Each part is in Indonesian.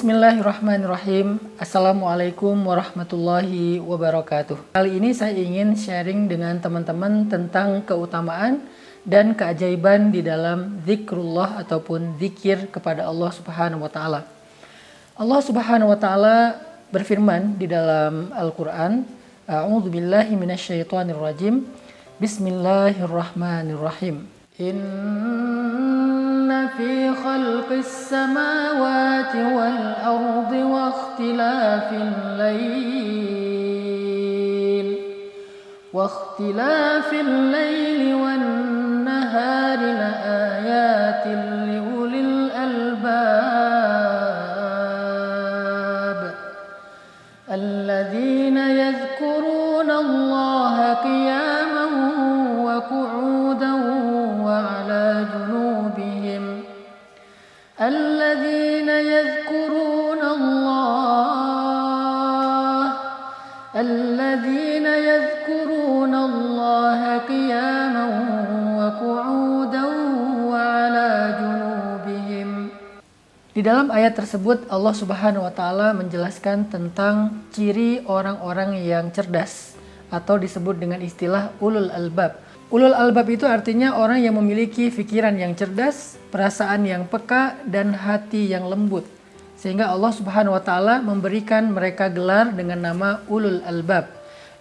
Bismillahirrahmanirrahim. Assalamualaikum warahmatullahi wabarakatuh. Kali ini saya ingin sharing dengan teman-teman tentang keutamaan dan keajaiban di dalam zikrullah ataupun zikir kepada Allah Subhanahu wa taala. Allah Subhanahu wa taala berfirman di dalam Al-Qur'an, A'udzubillahi minasyaitonirrajim. Bismillahirrahmanirrahim. Inna fi khalqis samawati wal ardi wa ikhtilafil layli wan nahari la ayatin liulil albab alladzina yadhkuruna Allaha qiyaman wa qu'udan wa 'ala junubihim الذين يذكرون الله قياما وقعودا وعلى جنوبهم. Di dalam ayat tersebut Allah Subhanahu wa taala menjelaskan tentang ciri orang-orang yang cerdas atau disebut dengan istilah ulul albab. Ulul albab itu artinya orang yang memiliki pikiran yang cerdas, perasaan yang peka, dan hati yang lembut. Sehingga Allah Subhanahu wa taala memberikan mereka gelar dengan nama ulul albab.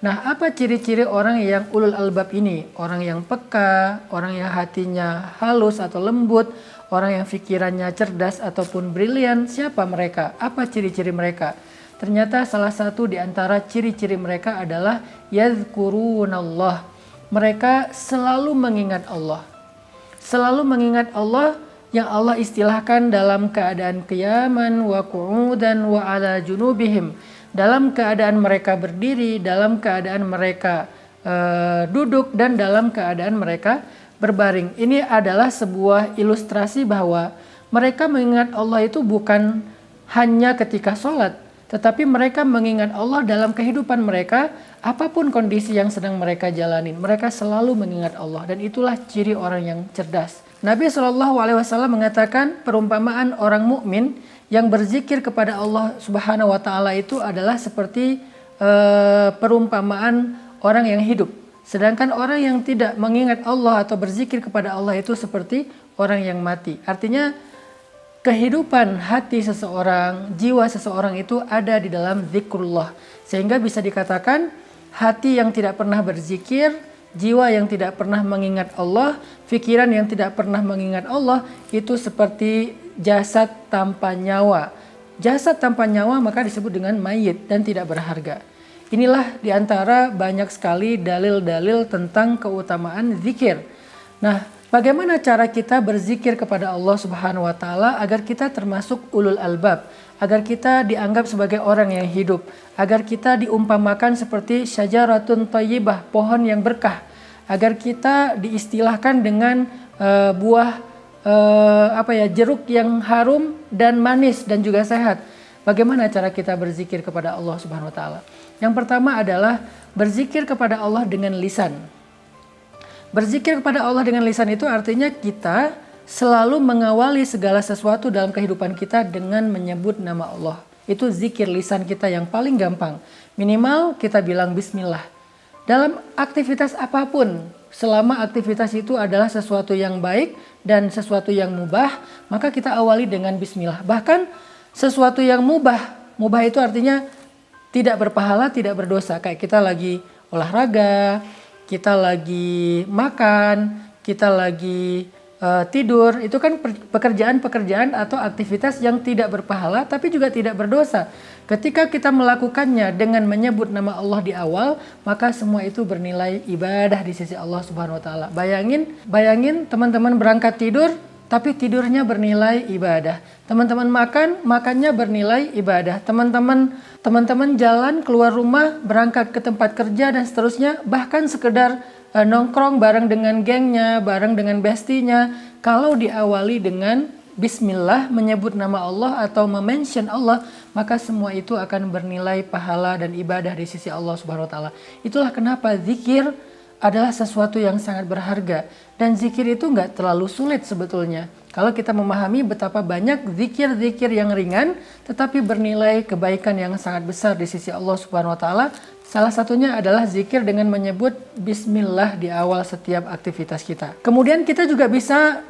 Nah, apa ciri-ciri orang yang ulul albab ini? Orang yang peka, orang yang hatinya halus atau lembut, orang yang pikirannya cerdas ataupun brilian. Siapa mereka? Apa ciri-ciri mereka? Ternyata salah satu di antara ciri-ciri mereka adalah yadhkurunallah. Mereka selalu mengingat Allah. Selalu mengingat Allah yang Allah istilahkan dalam keadaan qiyaman wa qu'udan wa 'ala junubihim. Dalam keadaan mereka berdiri, dalam keadaan mereka duduk, dan dalam keadaan mereka berbaring. Ini adalah sebuah ilustrasi bahwa mereka mengingat Allah itu bukan hanya ketika sholat, tetapi mereka mengingat Allah dalam kehidupan mereka, apapun kondisi yang sedang mereka jalani. Mereka selalu mengingat Allah, dan itulah ciri orang yang cerdas. Nabi SAW mengatakan perumpamaan orang mukmin yang berzikir kepada Allah Subhanahu wa taala itu adalah seperti perumpamaan orang yang hidup. Sedangkan orang yang tidak mengingat Allah atau berzikir kepada Allah itu seperti orang yang mati. Artinya kehidupan hati seseorang, jiwa seseorang itu ada di dalam zikrullah. Sehingga bisa dikatakan hati yang tidak pernah berzikir, jiwa yang tidak pernah mengingat Allah, pikiran yang tidak pernah mengingat Allah, itu seperti jasad tanpa nyawa. Jasad tanpa nyawa maka disebut dengan mayit dan tidak berharga. Inilah diantara banyak sekali dalil-dalil tentang keutamaan zikir. Nah, bagaimana cara kita berzikir kepada Allah Subhanahu wa taala agar kita termasuk ulul albab, agar kita dianggap sebagai orang yang hidup, agar kita diumpamakan seperti syajaratun thayyibah, pohon yang berkah, agar kita diistilahkan dengan buah jeruk yang harum dan manis dan juga sehat. Bagaimana cara kita berzikir kepada Allah Subhanahu wa taala? Yang pertama adalah berzikir kepada Allah dengan lisan. Berzikir kepada Allah dengan lisan itu artinya kita selalu mengawali segala sesuatu dalam kehidupan kita dengan menyebut nama Allah. Itu zikir lisan kita yang paling gampang. Minimal kita bilang bismillah. Dalam aktivitas apapun, selama aktivitas itu adalah sesuatu yang baik dan sesuatu yang mubah, maka kita awali dengan bismillah. Bahkan sesuatu yang mubah itu artinya tidak berpahala, tidak berdosa. Kayak kita lagi olahraga, kita lagi makan, kita lagi tidur, itu kan pekerjaan-pekerjaan atau aktivitas yang tidak berpahala tapi juga tidak berdosa. Ketika kita melakukannya dengan menyebut nama Allah di awal, maka semua itu bernilai ibadah di sisi Allah Subhanahu wa taala. Bayangin teman-teman berangkat tidur tapi tidurnya bernilai ibadah. Teman-teman makannya bernilai ibadah. Teman-teman jalan keluar rumah, berangkat ke tempat kerja dan seterusnya, bahkan sekedar nongkrong bareng dengan gengnya, bareng dengan bestinya, kalau diawali dengan bismillah, menyebut nama Allah atau memention Allah, maka semua itu akan bernilai pahala dan ibadah di sisi Allah Subhanahu wa taala. Itulah kenapa zikir adalah sesuatu yang sangat berharga. Dan zikir itu nggak terlalu sulit sebetulnya. Kalau kita memahami betapa banyak zikir-zikir yang ringan, tetapi bernilai kebaikan yang sangat besar di sisi Allah Subhanahu wa Ta'ala. Salah satunya adalah zikir dengan menyebut bismillah di awal setiap aktivitas kita. Kemudian kita juga bisa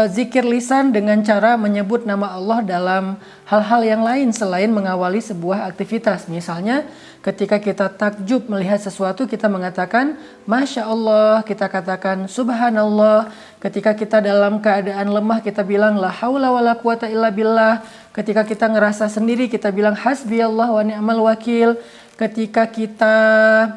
zikir lisan dengan cara menyebut nama Allah dalam hal-hal yang lain selain mengawali sebuah aktivitas. Misalnya ketika kita takjub melihat sesuatu, kita mengatakan Masya Allah, kita katakan Subhanallah. Ketika kita dalam keadaan lemah, kita bilang La haula wa la quwata illa billah. Ketika kita ngerasa sendiri, kita bilang Hasbiyallah wa ni'mal wakil. Ketika kita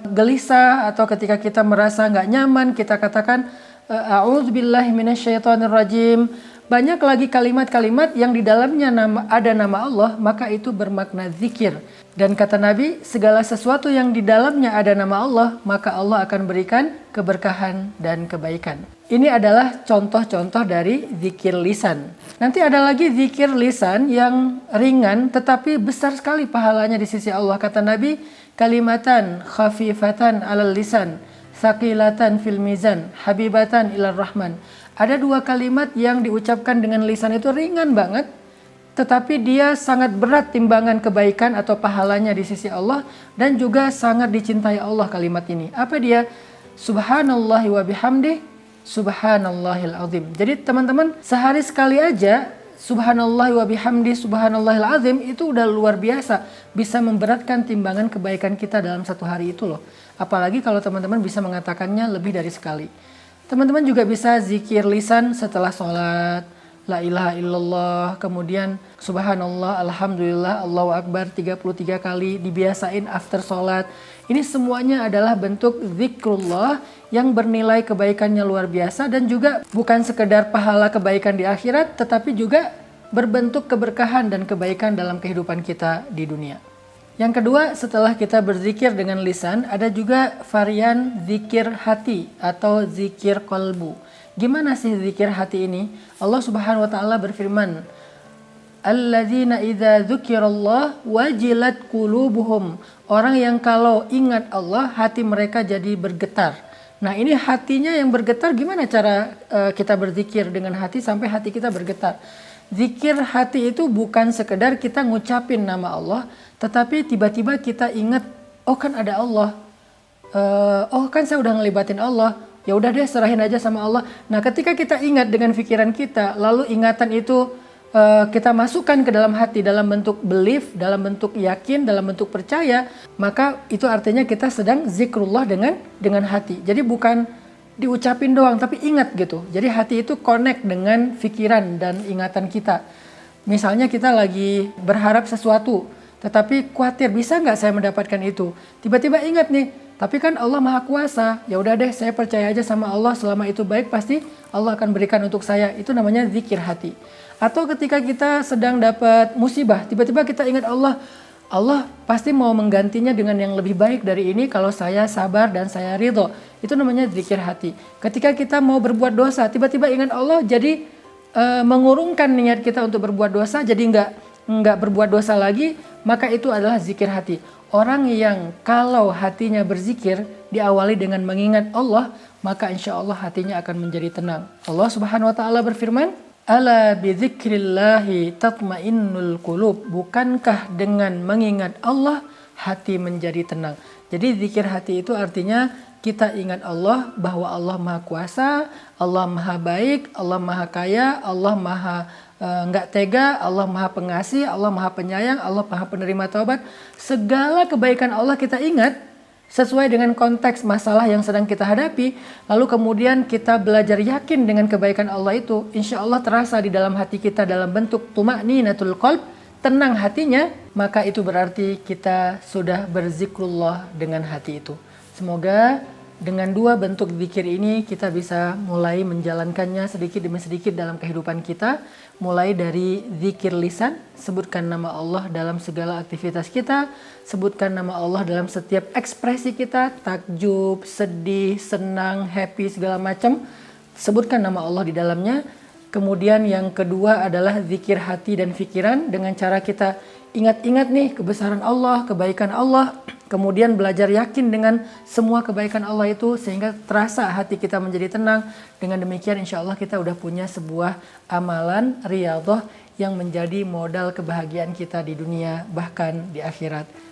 gelisah atau ketika kita merasa nggak nyaman, kita katakan A'udzubillahi minasyaitonirrajim. Banyak lagi kalimat-kalimat yang di dalamnya ada nama Allah, maka itu bermakna zikir. Dan kata Nabi, segala sesuatu yang di dalamnya ada nama Allah, maka Allah akan berikan keberkahan dan kebaikan. Ini adalah contoh-contoh dari zikir lisan. Nanti ada lagi zikir lisan yang ringan tetapi besar sekali pahalanya di sisi Allah. Kata Nabi, kalimatan khafifatan alal lisan, saqilatan fil mizan, habibatan ilar rahman. Ada dua kalimat yang diucapkan dengan lisan itu ringan banget, tetapi dia sangat berat timbangan kebaikan atau pahalanya di sisi Allah, dan juga sangat dicintai Allah kalimat ini. Apa dia? Subhanallahi wa bihamdih, subhanallahil azim. Jadi teman-teman, sehari sekali aja subhanallahi wa bihamdih, subhanallahil azim itu udah luar biasa, bisa memberatkan timbangan kebaikan kita dalam satu hari itu loh. Apalagi kalau teman-teman bisa mengatakannya lebih dari sekali. Teman-teman juga bisa zikir lisan setelah sholat, la ilaha illallah, kemudian subhanallah, alhamdulillah, Allahu akbar 33 kali, dibiasain after sholat. Ini semuanya adalah bentuk zikrullah yang bernilai kebaikannya luar biasa, dan juga bukan sekedar pahala kebaikan di akhirat, tetapi juga berbentuk keberkahan dan kebaikan dalam kehidupan kita di dunia. Yang kedua, setelah kita berzikir dengan lisan, ada juga varian zikir hati atau zikir qalbu. Gimana sih zikir hati ini? Allah Subhanahu wa Ta'ala berfirman, Alladzina idza dzukirallah wajilat qulubuhum. Orang yang kalau ingat Allah, hati mereka jadi bergetar. Nah, ini hatinya yang bergetar, gimana cara kita berzikir dengan hati sampai hati kita bergetar? Zikir hati itu bukan sekedar kita ngucapin nama Allah, tetapi tiba-tiba kita ingat, oh kan ada Allah, oh kan saya udah ngelibatin Allah, ya udah deh serahin aja sama Allah. Nah, ketika kita ingat dengan pikiran kita, lalu ingatan itu kita masukkan ke dalam hati dalam bentuk belief, dalam bentuk yakin, dalam bentuk percaya, maka itu artinya kita sedang zikrullah dengan hati. Jadi bukan diucapin doang, tapi ingat gitu. Jadi hati itu connect dengan pikiran dan ingatan kita. Misalnya kita lagi berharap sesuatu, tetapi khawatir bisa nggak saya mendapatkan itu. Tiba-tiba ingat nih, tapi kan Allah Maha Kuasa. Ya udah deh, saya percaya aja sama Allah, selama itu baik pasti Allah akan berikan untuk saya. Itu namanya zikir hati. Atau ketika kita sedang dapat musibah, tiba-tiba kita ingat Allah, Allah pasti mau menggantinya dengan yang lebih baik dari ini kalau saya sabar dan saya ridho. Itu namanya zikir hati. Ketika kita mau berbuat dosa, tiba-tiba ingat Allah, jadi mengurungkan niat kita untuk berbuat dosa, jadi nggak berbuat dosa lagi, maka itu adalah zikir hati. Orang yang kalau hatinya berzikir diawali dengan mengingat Allah, maka insya Allah hatinya akan menjadi tenang. Allah Subhanahu wa Ta'ala berfirman, Ala bidzikrillahi tatmainnul qulub. Bukankah dengan mengingat Allah hati menjadi tenang? Jadi zikir hati itu artinya kita ingat Allah, bahwa Allah Maha Kuasa, Allah Maha Baik, Allah Maha Kaya, Allah Maha nggak tega, Allah Maha Pengasih, Allah Maha Penyayang, Allah Maha Penerima Taubat. Segala kebaikan Allah kita ingat sesuai dengan konteks masalah yang sedang kita hadapi, lalu kemudian kita belajar yakin dengan kebaikan Allah itu, insya Allah terasa di dalam hati kita dalam bentuk tuma'ninatul qalb, tenang hatinya, maka itu berarti kita sudah berzikrullah dengan hati itu. Semoga dengan dua bentuk zikir ini kita bisa mulai menjalankannya sedikit demi sedikit dalam kehidupan kita. Mulai dari zikir lisan, sebutkan nama Allah dalam segala aktivitas kita, sebutkan nama Allah dalam setiap ekspresi kita, takjub, sedih, senang, happy, segala macam, sebutkan nama Allah di dalamnya. Kemudian yang kedua adalah zikir hati dan pikiran dengan cara kita ingat-ingat nih kebesaran Allah, kebaikan Allah. kemudian belajar yakin dengan semua kebaikan Allah itu sehingga terasa hati kita menjadi tenang. Dengan demikian insya Allah kita udah punya sebuah amalan riyadhah yang menjadi modal kebahagiaan kita di dunia bahkan di akhirat.